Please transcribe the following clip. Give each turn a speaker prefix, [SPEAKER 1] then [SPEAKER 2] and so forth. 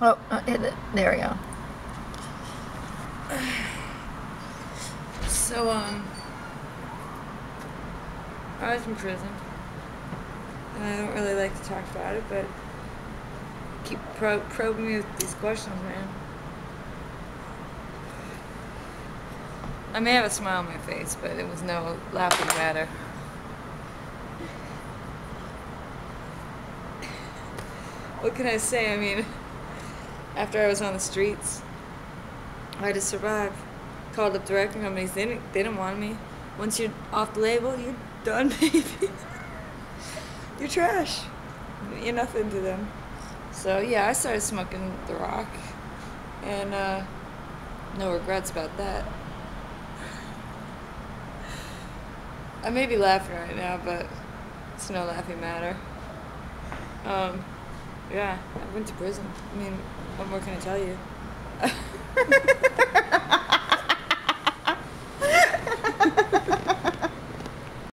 [SPEAKER 1] Oh, hit it. There we go.
[SPEAKER 2] So, I was in prison, and I don't really like to talk about it, but keep probing me with these questions, man. I may have a smile on my face, but it was no laughing matter. What can I say? I mean, after I was on the streets, I had to survive. Called up the record companies. They didn't want me. Once you're off the label, you're done, baby. You're trash. You're nothing to them. So yeah, I started smoking the rock, and no regrets about that. I may be laughing right now, but it's no laughing matter. Um, yeah, I went to prison. I mean, what more can I tell you?